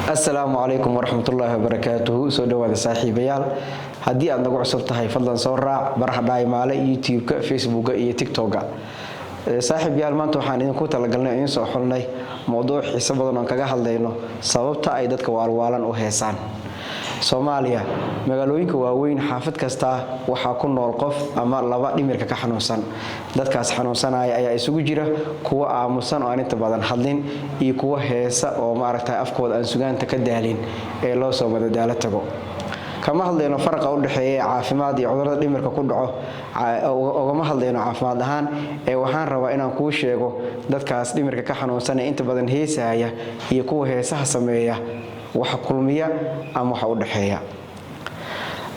السلام عليكم ورحمة الله وبركاته سودو هذا صاحب بيال هدي أنا نقول صرتها فضلا صورة برح دايما على يوتيوب فيسبوك تيك توك صاحب بيال ما أنتوا حانين كوتا لقلنا إنسو حولنا موضوع حساب بدنا كجاه لينه سببته أيدك والوالا وهيسان Soomaaliya magaalooyinka waaweyn xaafad kasta waxa ku nool qof ama laba dhimirka ka xanuunsan dadkaas xanuunsanaya ayaa isugu jira kuwa aamusan oo inta badan hadlin iyo kuwa heesa oo maaragtay afkooda aan sugaanta ka daalin ee loo soo madadaalo tago kama hadlayno farqa u dhaxeeya caafimaad iyo cudurrada dhimirka ku dhaco oo ma hadlayno caafimaad ahaan ee waxaan rabaa inaan kuu sheego dadkaas dhimirka ka xanuunsan ee inta badan heesaya iyo kuwa heesaha sameeya waxa kulmiya ama waxa u dhaxeeya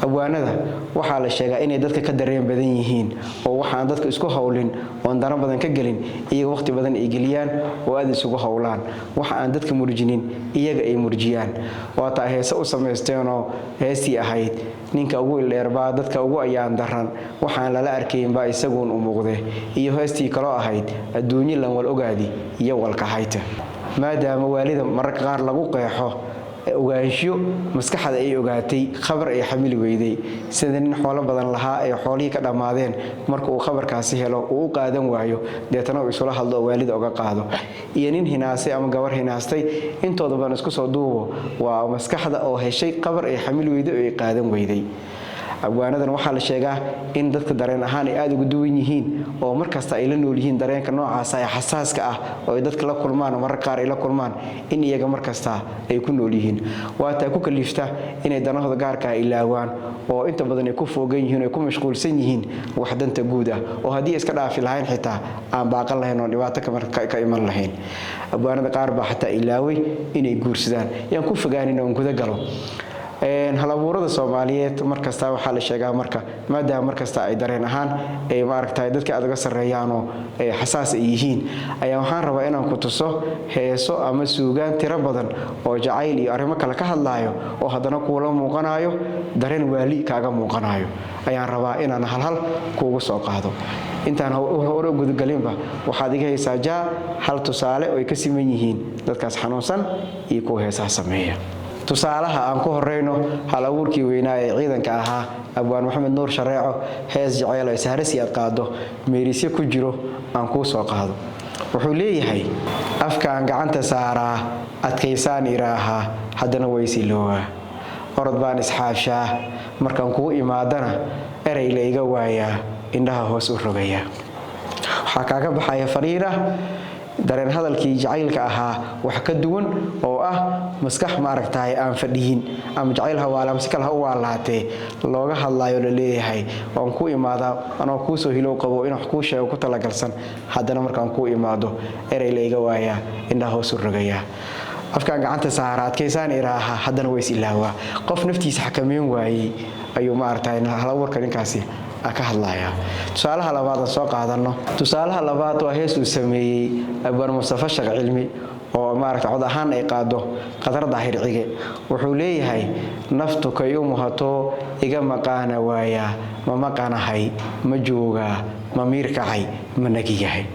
abwaanada waxa la sheegaa inay dadka ka dareen badan yihiin oo waxa aan dadka isku hawlin oo dana badan ka galin iyo waqti badan ay geliyaan oo aad isugu hawlaan waxa aan dadka murjinin iyaga ay murjiyaan waa taa heesa u sameysteen oo heestii ahayd ninka ugu dheerbaa dadka ugu ayaan daran waxaan lala arkayn baa isagoon u muuqday iyo heestii kale ahayd adduunyo lan wal ogaadi iyo walka hayta maadaama waalida mararka qaar lagu qeexo ogaansho maskaxda ay ogaatay khabar ay xamili weyday sida nin xoolo badan lahaa ay xoolihii ka dhamaadeen marka uu khabarkaasi helo uu qaadan waayo deetana uu isula hadlo waalid uga qaado iyo nin hinaasay ama gabar hinaastay intooda badan isku soo duubo waa maskaxda oo heshay khabar ay xamili weyday oo ay qaadan weyday abwaanadan waxa la sheegaa in dadka dareen ahaan ay aad ugu duwan yihiin oo markasta ay la nool yihiin dareenka noocaas ah xasaaska ah oo dadka la kulmaan mararka qaar ay la kulmaan in iyaga markasta ay ku nool yihiin waa taa ku kalifta inay danahooda gaarka ah ilaawaan oo inta badan ay ku foogan yihiin oo ku mashquulsan yihiin wax danta guud ah oo hadii iska dhaafi lahayn xitaa aan baaqan lahayn oo dhibaato ka iman lahayn abwaanada qaar baa xitaa ilaaway inay guursadaan yaan ku fogaanin oo guda galo halabuurada Soomaaliyeed markasta waxa la sheegaa marka maadaama markasta ay dareen ahaan ay maaragtay dadka aad uga sareeyaan oo xasaas ay yihiin ayaa waxaan rabaa inaan ku tuso heeso ama suugaan tiro badan oo jacayl iyo arrimo kale ka hadlaayo oo haddana kuula muuqanayo dareen waali kaaga muuqanayo ayaan rabaa inaan hal kuugu soo qaado intaan hore gudgalinba waxaad iga haysaa hal tusaale oo ay ka siman yihiin dadkaas xanuunsan iyo kuwa heesaha sameeya tusaalaha aan ku horeyno hal abuurkii weynaa ee ciidanka ahaa abwaan maxamed nuur shareeco hees jacayl ay saharsi aad qaado meerisyo ku jiro aan ku soo qaado wuxuu leeyahay afkaan gacanta saaraa adkaysaan iraaha haddana waysiloowa orod baan isxaashaa markaan ku imaadana eray la iga waayaa indhaha hoos u rogaya waxa kaaga baxaya fariira dareen hadalkii jacaylka ahaa wax ka duwan oo ah maskax maaragtay aan fadhiyin ama jacayl hawaala si kala u waalaatay looga hadlayo la leeyahay waan ku imaada anoo ku soo hilow qabo in wax ku sheego ku talagalsan haddana markaan ku imaado eray la iga waaya indhaha hoos u rogaya afkaan gacanta saaraadkaysaan iraaha haddana way islaawa qof naftiisa xakameyn waayay ayuu maaragtay halawarka ninkaasi ka hadlaya tusaalaha labaad soo qaadano tusaalaha labaad waa hees uu sameeyay abwaan Mustafa Shaq Cilmi oo maaragtay cod ahaan ay qaado qadar daahir cige wuxuu leeyahay naftu kayu muhato iga maqaana waaya ma maqanahay ma jooga ma miirkacay ma nagiyahay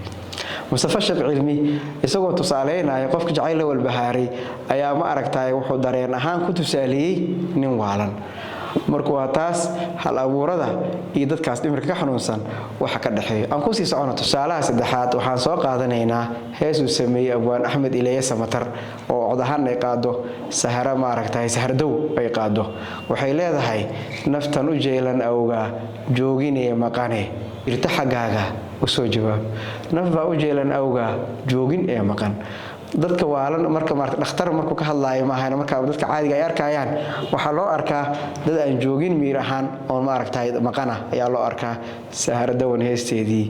Mustafa Shaq Cilmi isagoo tusaaleenaya qofka jacayl walbahaaray ayaa ma aragtay wuxuu dareen ahaan ku tusaaliyay nin waalan markuu taas hal abuurada iyo dadkaas dhimirka ka xanuunsan waxa ka dhaxeeyo aan ku sii socono tusaalaha saddexaad waxaan soo qaadanaynaa hees uu sameeyay abwaan Axmed Ilayya Samatar oo cod ahaan ay qaado sahara maaragtay sahardow ay qaado waxay leedahay naftan u jeelan awga jooginaya maqane irta xagaaga u soo jawaab nafba u jeelan awga joogin ee maqan dadka waalan marka dhakhtar markuu ka hadlaayo ma ahayna marka dadka caadiga ay arkayaan waxa loo arkaa dad aan joogin miir ahaan oo maaragtay maqana ayaa loo arkaa sahardawan heesteedii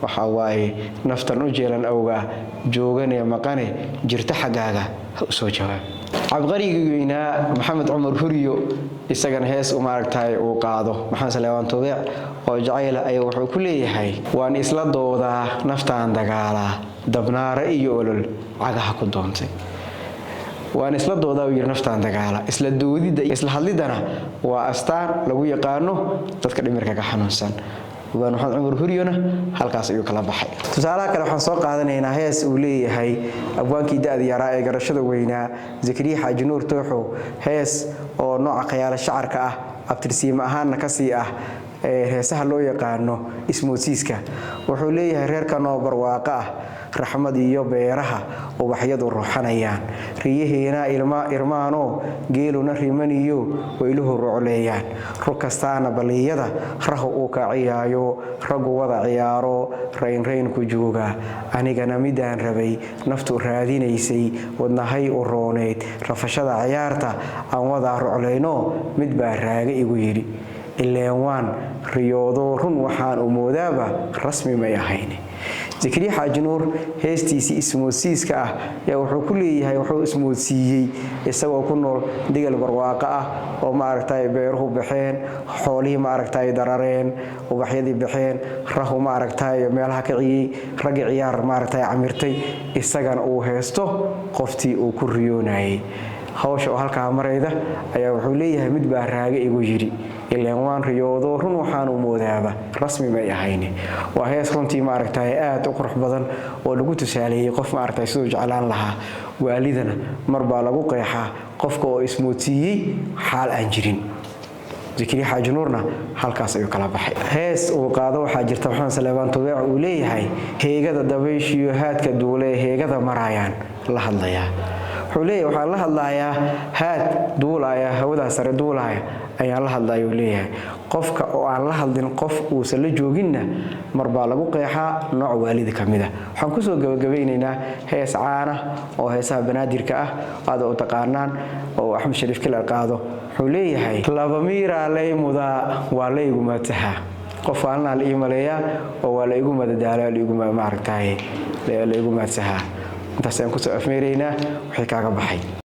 waxa waaye naftan u jeelan awga jooganaya maqane jirta xagaaga u soo jawaab cabqarigiina maxamed Umar Huriyo isagana hees u maaragtay uu qaado maxamed Salawaan Toobic oo jacayl ay wuxuu ku leeyahay waan isla doodaa naftaan dagaala dabnaara iyo olol cagaha ku doontay waan isla doodaa iyo naftaan dagaala isla doodida isla hadlidana waa astaan lagu yaqaano dadka dhimirka ka xanuunsan abwaan maxamed cumar huriyona halkaas ayuu kala baxay. Tusaalaha kale waxaan soo qaadanaynaa hees uu leeyahay abwaankii da'da yaraa ee garashada weynaa Zakariya Xaaji Nuur Tooxow, hees oo nooca khiyaala shacarka ah abtirsiima ahaanna ka sii ah heesaha loo yaqaano ismoodsiiska. Wuxuu leeyahay reerkan oo barwaaqo ah raxmad iyo beeraha ubaxyadu ruuxanayaan, riyaheena irmaano geeluna rimaniyo weyluhu ruucleeyaan, rug kastaana baliyada rahu uu ka ciyaayo, ragu wada ciyaaro rayn ku jooga, anigana midaan rabay naftu raadinaysay wadnahay u rooneyd, rafashada ciyaarta aan wada ruucleyno mid baa raaga igu yidhi, ileen waan riyoodo run waxaan u moodaaba rasmi may ahayn. Zakariya Xaaji Nuur heestiisii ismoodsiiska ah yaa wuxuu ku leeyahay wuxuu ismoodsiiyey isagoo ku nool degal barwaaqo ah oo maaragtay beeruhu baxeen, xoolihii maaragtay darareen, ubaxyadii baxeen, rahu maaragtay meelaha ka ciyay, ragii ciyaar maaragtay camirtay, isagana uu heesto qoftii uu ku riyoonayay. hawsha oo halka marayda ayaa wuxuu leeyahay mid baa raaga igu yiri ileen waan riyoodo run waxaan u moodaaba rasmi ma yahayn. waa hees runtii ma aragtay aad u qurux badan oo lagu tusaaleeyay qof ma aragtay sidoo jeclaan lahaa waalidana marba lagu qeexaa qofka oo ismoodsiiyay xaal aan jirin. Zakariya Xaaji Nuurna halkaas ayuu kala baxay. hees uu qaado waxa jirta waxaan Salebaan Tubeec uu leeyahay heegada dabayshiyo haadka duule heegada marayaan la hadlayaa. xuleey waxa la hadlayaa haad duulaya hawada sare duulaya ayaa la hadlayo leeyahay qofka oo aan la hadlin qof uu sala jooginna marba lagu qeexaa nooc waalid kamida. waxaan ku soo gabagabeynaynaa hees caana oo heesaha banaadirka ah aad u taqaanaan oo Axmed Shariif kala qaado. xuleeyahay laba miira lay muda waa la igu mataha qof aan la iimayleeya oo waa la igu madadaalo la igu maaragtay la igu mataha intaas aan ku soo afmeereynaa wixii kaaga baxay.